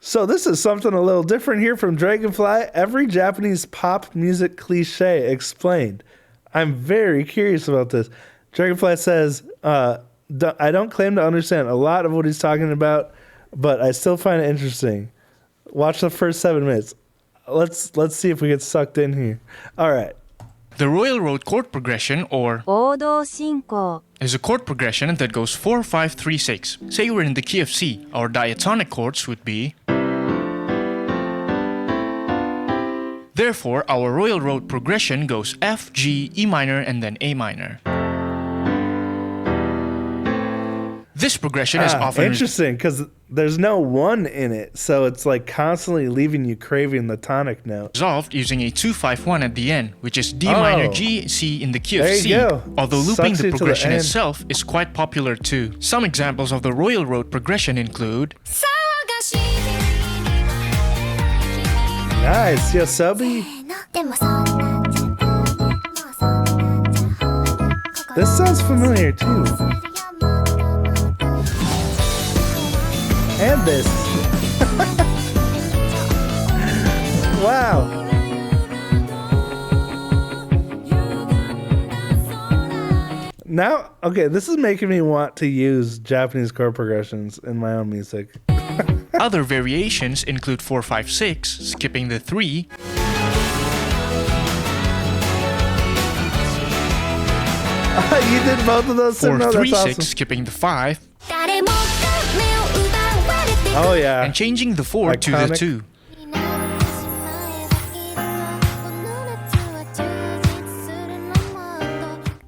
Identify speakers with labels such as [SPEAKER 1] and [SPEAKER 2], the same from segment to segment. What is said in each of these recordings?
[SPEAKER 1] So this is something a little different here from Dragonfly. Every Japanese pop music cliche explained. I'm very curious about this. Dragonfly says, I don't claim to understand a lot of what he's talking about, but I still find it interesting. Watch the first 7 minutes. Let's see if we get sucked in here. All right.
[SPEAKER 2] The Royal Road chord progression, or
[SPEAKER 3] 王道進行
[SPEAKER 2] is a chord progression that goes 4, 5, 3, 6. Say we're in the key of C. Our diatonic chords would be. Therefore, our Royal Road progression goes F, G, E minor, and then A minor. This progression is often
[SPEAKER 1] interesting because there's no 1 in it, so it's like constantly leaving you craving the tonic note.
[SPEAKER 2] resolved using a 2-5-1 at the end, which is D minor, G, C in the key of
[SPEAKER 1] There you
[SPEAKER 2] C.
[SPEAKER 1] go.
[SPEAKER 2] Although looping
[SPEAKER 1] Sucks
[SPEAKER 2] the
[SPEAKER 1] you to the
[SPEAKER 2] progression
[SPEAKER 1] end.
[SPEAKER 2] itself is quite popular too. Some examples of the Royal Road progression include
[SPEAKER 1] Nice, Yosobi. This sounds familiar too. And this. Wow. Now, okay, this is making me want to use Japanese chord progressions in my own music.
[SPEAKER 2] Other variations include 4-5-6, skipping the 3,
[SPEAKER 1] You did both of those? No, that's
[SPEAKER 2] 4-3-6,
[SPEAKER 1] awesome.
[SPEAKER 2] skipping the 5,
[SPEAKER 1] Oh, yeah.
[SPEAKER 2] and changing the 4 to the
[SPEAKER 1] Iconic.
[SPEAKER 2] 2.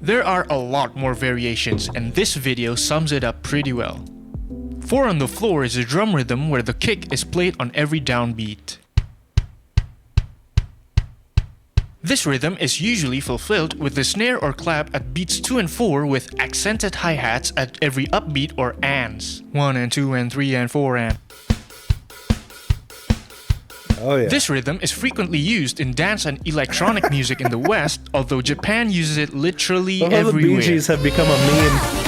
[SPEAKER 2] There are a lot more variations, and this video sums it up pretty well. 4 on the floor is a drum rhythm where the kick is played on every downbeat. This rhythm is usually fulfilled with the snare or clap at beats 2 and 4 with accented hi-hats at every upbeat or ands. 1 and 2 and 3 and 4 and.
[SPEAKER 1] Oh, yeah.
[SPEAKER 2] This rhythm is frequently used in dance and electronic music in the West, although Japan uses it literally
[SPEAKER 1] All the
[SPEAKER 2] everywhere.
[SPEAKER 1] Bee Gees have become a meme.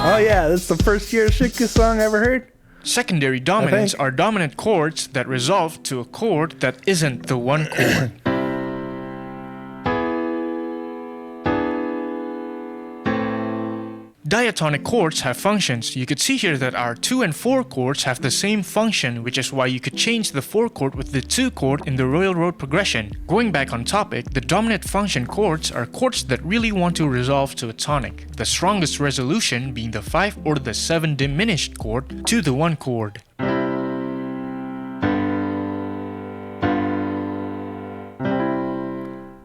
[SPEAKER 1] Oh, yeah, that's the first Hiroshika song I ever heard.
[SPEAKER 2] Secondary dominants are dominant chords that resolve to a chord that isn't the one chord. Diatonic chords have functions. You could see here that our 2 and 4 chords have the same function, which is why you could change the 4 chord with the 2 chord in the Royal Road progression. Going back on topic, the dominant function chords are chords that really want to resolve to a tonic, the strongest resolution being the 5 or the 7 diminished chord to the 1 chord.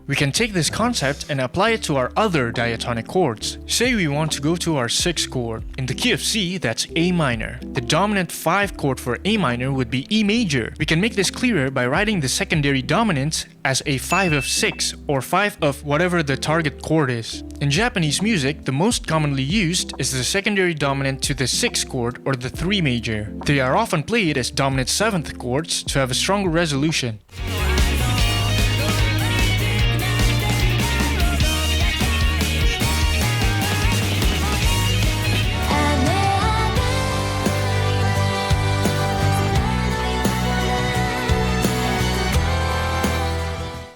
[SPEAKER 2] We can take this concept and apply it to our other diatonic chords. Say we want to go to our 6th chord. In the key of C, that's A minor. The dominant 5 chord for A minor would be E major. We can make this clearer by writing the secondary dominant as a 5 of 6 or 5 of whatever the target chord is. In Japanese music, the most commonly used is the secondary dominant to the 6th chord or the 3 major. They are often played as dominant 7th chords to have a stronger resolution.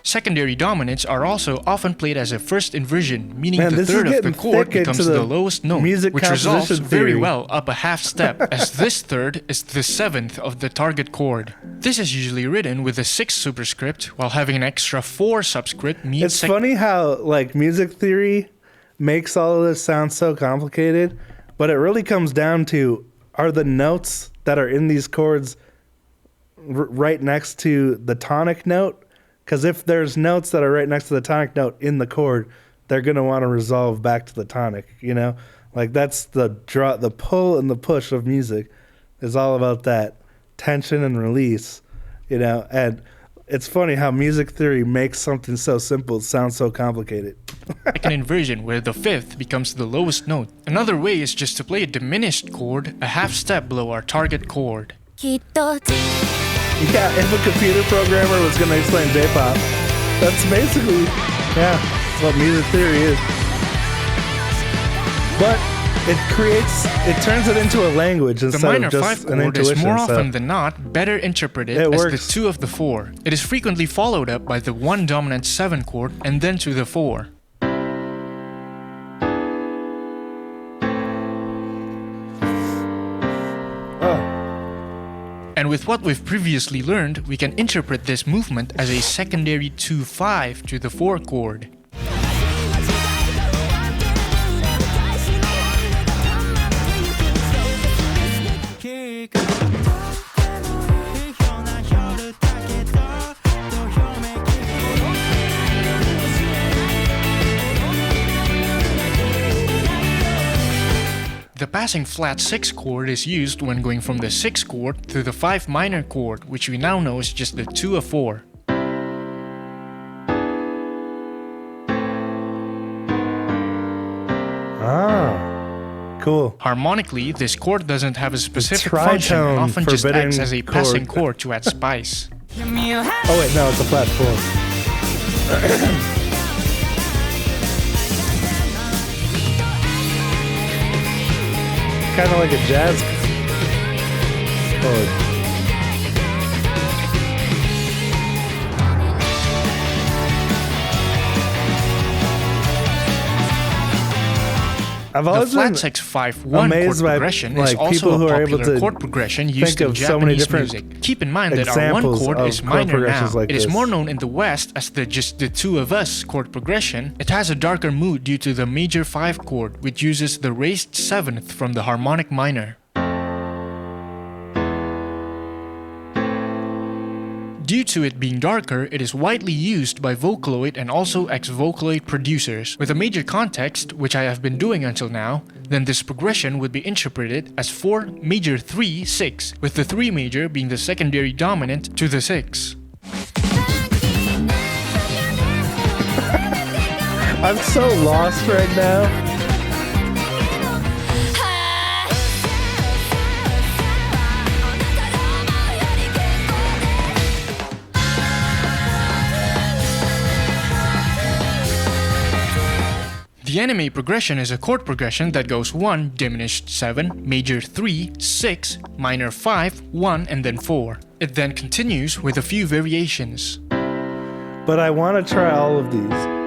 [SPEAKER 2] Secondary dominants are also often played as a first inversion, meaning
[SPEAKER 1] Man,
[SPEAKER 2] the
[SPEAKER 1] this is
[SPEAKER 2] third of the
[SPEAKER 1] getting
[SPEAKER 2] chord
[SPEAKER 1] thick
[SPEAKER 2] becomes
[SPEAKER 1] into
[SPEAKER 2] the
[SPEAKER 1] the
[SPEAKER 2] lowest note,
[SPEAKER 1] music
[SPEAKER 2] which resolves
[SPEAKER 1] composition
[SPEAKER 2] very
[SPEAKER 1] theory.
[SPEAKER 2] well up a half step, as this third is the 7th of the target chord. This is usually written with a 6th superscript, while having an extra 4 subscript means
[SPEAKER 1] It's funny how like music theory makes all of this sound so complicated, but it really comes down to, are the notes that are in these chords right next to the tonic note? Because if there's notes that are right next to the tonic note in the chord, they're going to want to resolve back to the tonic, you know? Like that's the pull and the push of music is all about that tension and release, you know? And it's funny how music theory makes something so simple sound so complicated.
[SPEAKER 2] like an inversion where the 5th becomes the lowest note. Another way is just to play a diminished chord a half step below our target chord.
[SPEAKER 1] Yeah, if a computer programmer was going to explain J-pop, that's basically Yeah, that's what music theory is. But it turns it into a language
[SPEAKER 2] The
[SPEAKER 1] instead
[SPEAKER 2] minor
[SPEAKER 1] of just
[SPEAKER 2] 5
[SPEAKER 1] an
[SPEAKER 2] chord
[SPEAKER 1] intuition.
[SPEAKER 2] is more
[SPEAKER 1] so
[SPEAKER 2] often than not better interpreted
[SPEAKER 1] It
[SPEAKER 2] as
[SPEAKER 1] works.
[SPEAKER 2] the 2 of the 4. It is frequently followed up by the 1 dominant 7 chord and then to the 4. And with what we've previously learned, we can interpret this movement as a secondary 2-5 to the 4 chord. The passing flat 6 chord is used when going from the 6 chord to the 5 minor chord, which we now know is just the 2 of 4.
[SPEAKER 1] Ah, cool.
[SPEAKER 2] Harmonically, this chord doesn't have a specific
[SPEAKER 1] tritone
[SPEAKER 2] function and often just
[SPEAKER 1] forbidden
[SPEAKER 2] acts as a passing
[SPEAKER 1] chord.
[SPEAKER 2] chord to add spice.
[SPEAKER 1] Oh wait, no, it's a flat 4. Kind of like a jazz chord. I've
[SPEAKER 2] The
[SPEAKER 1] always
[SPEAKER 2] flat
[SPEAKER 1] been
[SPEAKER 2] 6-5-1 chord
[SPEAKER 1] amazed by,
[SPEAKER 2] progression is
[SPEAKER 1] like,
[SPEAKER 2] also
[SPEAKER 1] people who
[SPEAKER 2] a
[SPEAKER 1] are able
[SPEAKER 2] popular
[SPEAKER 1] to
[SPEAKER 2] chord progression used
[SPEAKER 1] think
[SPEAKER 2] in
[SPEAKER 1] of so many
[SPEAKER 2] Japanese
[SPEAKER 1] different
[SPEAKER 2] music. Keep in mind that our 1
[SPEAKER 1] examples
[SPEAKER 2] chord
[SPEAKER 1] of
[SPEAKER 2] is
[SPEAKER 1] chord
[SPEAKER 2] minor now.
[SPEAKER 1] progressions like
[SPEAKER 2] It is
[SPEAKER 1] this.
[SPEAKER 2] more known in the West as just the 2 of us chord progression. It has a darker mood due to the major 5 chord, which uses the raised 7th from the harmonic minor. Due to it being darker, it is widely used by Vocaloid and also ex-Vocaloid producers. With a major context, which I have been doing until now, then this progression would be interpreted as 4 major 3-6, with the 3 major being the secondary dominant to the 6.
[SPEAKER 1] I'm so lost right now.
[SPEAKER 2] The anime progression is a chord progression that goes 1, diminished 7, major 3, 6, minor 5, 1, and then 4. It then continues with a few variations.
[SPEAKER 1] But I want to try all of these.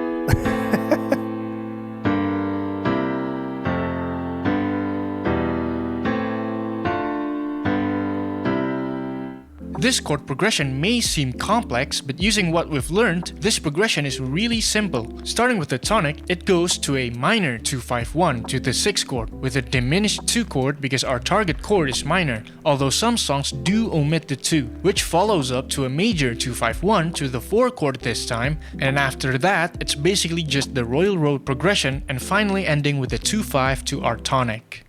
[SPEAKER 2] This chord progression may seem complex, but using what we've learned, this progression is really simple. Starting with the tonic, it goes to a minor 2-5-1 to the 6 chord, with a diminished 2 chord because our target chord is minor, although some songs do omit the 2, which follows up to a major 2-5-1 to the 4 chord this time, and after that, it's basically just the Royal Road progression, and finally ending with a 2-5 to our tonic.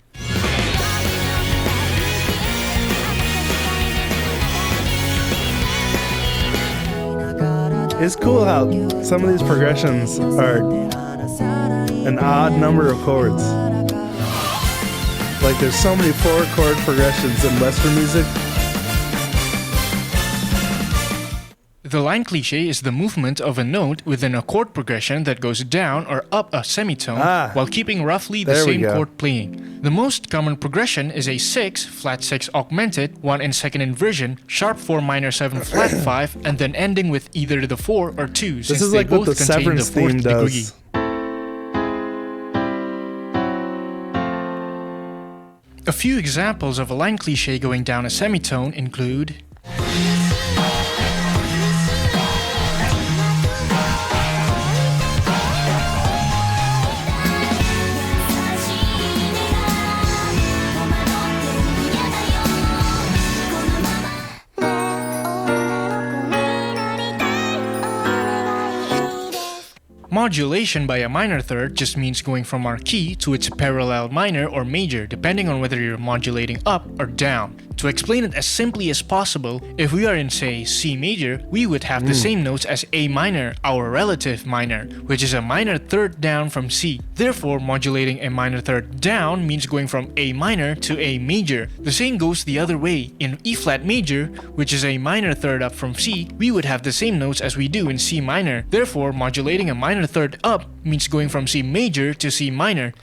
[SPEAKER 1] It's cool how some of these progressions are an odd number of chords. Like there's so many 4 chord progressions in Western music.
[SPEAKER 2] The line cliche is the movement of a note within a chord progression that goes down or up a semitone while keeping roughly the
[SPEAKER 1] there we
[SPEAKER 2] same
[SPEAKER 1] go.
[SPEAKER 2] chord playing. The most common progression is a 6, flat 6 augmented, 1 in second inversion, sharp 4 minor 7 flat 5, and then ending with either the 4 or 2 since
[SPEAKER 1] This is
[SPEAKER 2] they
[SPEAKER 1] like what
[SPEAKER 2] both
[SPEAKER 1] the
[SPEAKER 2] contain the
[SPEAKER 1] Severance
[SPEAKER 2] 4th
[SPEAKER 1] theme
[SPEAKER 2] degree.
[SPEAKER 1] does.
[SPEAKER 2] A few examples of a line cliche going down a semitone include modulation by a minor third just means going from our key to its parallel minor or major, depending on whether you're modulating up or down. To explain it as simply as possible, if we are in say C major, we would have the same notes as A minor, our relative minor, which is a minor third down from C. Therefore, modulating a minor third down means going from A minor to A major. The same goes the other way. In E flat major, which is a minor third up from C, we would have the same notes as we do in C minor. Therefore, modulating a minor third up means going from C major to C minor.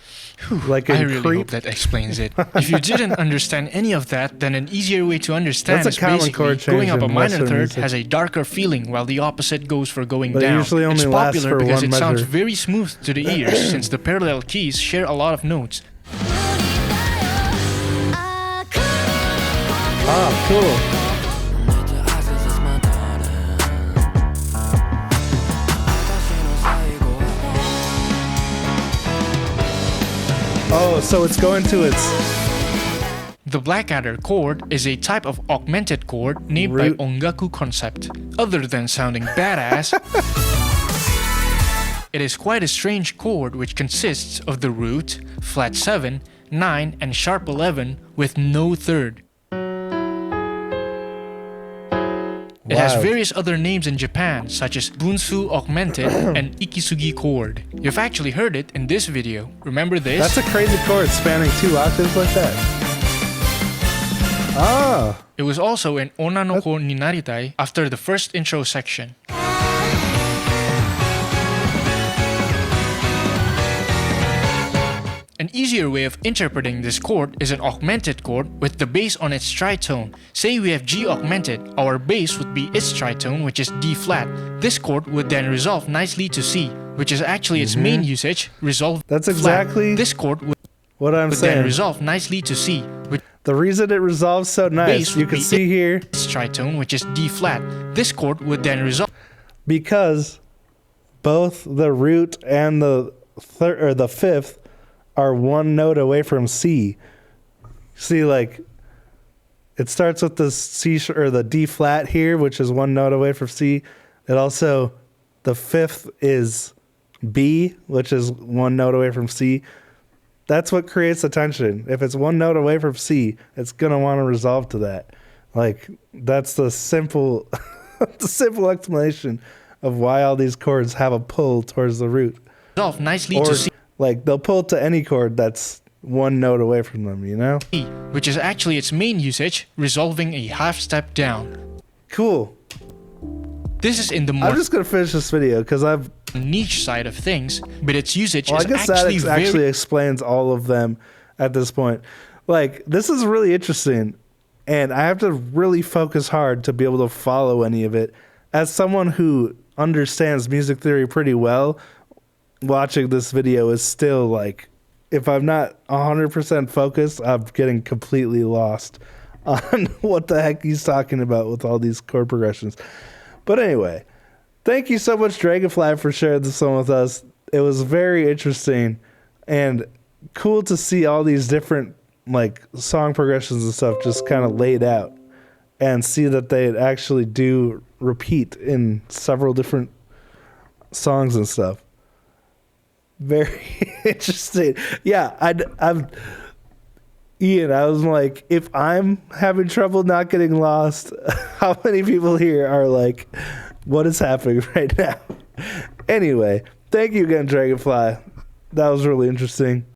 [SPEAKER 2] Whew,
[SPEAKER 1] Like
[SPEAKER 2] I
[SPEAKER 1] in
[SPEAKER 2] really
[SPEAKER 1] Creep?
[SPEAKER 2] hope that explains it. If you didn't understand any of that, then an easier way to understand
[SPEAKER 1] That's
[SPEAKER 2] is
[SPEAKER 1] a common
[SPEAKER 2] basically
[SPEAKER 1] chord change
[SPEAKER 2] going up a
[SPEAKER 1] in
[SPEAKER 2] minor
[SPEAKER 1] Western
[SPEAKER 2] third
[SPEAKER 1] music.
[SPEAKER 2] has a darker feeling while the opposite goes for going
[SPEAKER 1] But it
[SPEAKER 2] down.
[SPEAKER 1] usually only
[SPEAKER 2] It's
[SPEAKER 1] lasts
[SPEAKER 2] popular
[SPEAKER 1] for
[SPEAKER 2] because
[SPEAKER 1] one
[SPEAKER 2] it sounds
[SPEAKER 1] measure.
[SPEAKER 2] very smooth to the ears since the parallel keys share a lot of notes.
[SPEAKER 1] Ah, cool. Oh, so it's going to its
[SPEAKER 2] The Blackadder chord is a type of augmented chord named
[SPEAKER 1] Root.
[SPEAKER 2] by Ongaku Concept. Other than sounding badass, it is quite a strange chord which consists of the root, flat 7, 9, and sharp 11 with no third. It has
[SPEAKER 1] Wow.
[SPEAKER 2] various other names in Japan, such as Bunsu Augmented and Ikisugi chord. You've actually heard it in this video. Remember this?
[SPEAKER 1] That's a crazy chord spanning 2 octaves like that. Ah,
[SPEAKER 2] It was also in Onna no ko ni naritai after the first intro section. An easier way of interpreting this chord is an augmented chord with the bass on its tritone. Say we have G augmented, our bass would be its tritone, which is D flat. This chord would then resolve nicely to C, which is actually its main usage, resolve
[SPEAKER 1] That's
[SPEAKER 2] flat.
[SPEAKER 1] exactly
[SPEAKER 2] This chord would
[SPEAKER 1] what I'm
[SPEAKER 2] then
[SPEAKER 1] saying.
[SPEAKER 2] resolve nicely to C, which
[SPEAKER 1] The reason it resolves so nice,
[SPEAKER 2] bass
[SPEAKER 1] you
[SPEAKER 2] would
[SPEAKER 1] can
[SPEAKER 2] be
[SPEAKER 1] see here,
[SPEAKER 2] its tritone, which is D flat. This chord would then resolve
[SPEAKER 1] because both the root and the third or the fifth are one note away from C. See, like it starts with the C or the D flat here, which is one note away from C. It also the fifth is B, which is one note away from C. That's what creates the tension. If it's one note away from C, it's gonna want to resolve to that. Like that's the simple, the simple explanation of why all these chords have a pull towards the root.
[SPEAKER 2] nicely
[SPEAKER 1] Or
[SPEAKER 2] to C,
[SPEAKER 1] like they'll pull to any chord that's one note away from them. You know?
[SPEAKER 2] which is actually its main usage, resolving a half step down.
[SPEAKER 1] Cool.
[SPEAKER 2] This is in the more
[SPEAKER 1] I'm just gonna finish this video because I've.
[SPEAKER 2] niche side of things, but its usage
[SPEAKER 1] Well, I
[SPEAKER 2] is
[SPEAKER 1] guess that
[SPEAKER 2] actually very
[SPEAKER 1] actually explains all of them at this point. Like, this is really interesting, and I have to really focus hard to be able to follow any of it. As someone who understands music theory pretty well, watching this video is still like, if I'm not 100% focused, I'm getting completely lost on what the heck he's talking about with all these chord progressions. But anyway, thank you so much, Dragonfly, for sharing this one with us. It was very interesting and cool to see all these different like song progressions and stuff just kind of laid out and see that they actually do repeat in several different songs and stuff. Very interesting. Yeah, I'm Ian, I was like, if I'm having trouble not getting lost, how many people here are like, what is happening right now? Anyway, thank you again, Dragonfly. That was really interesting.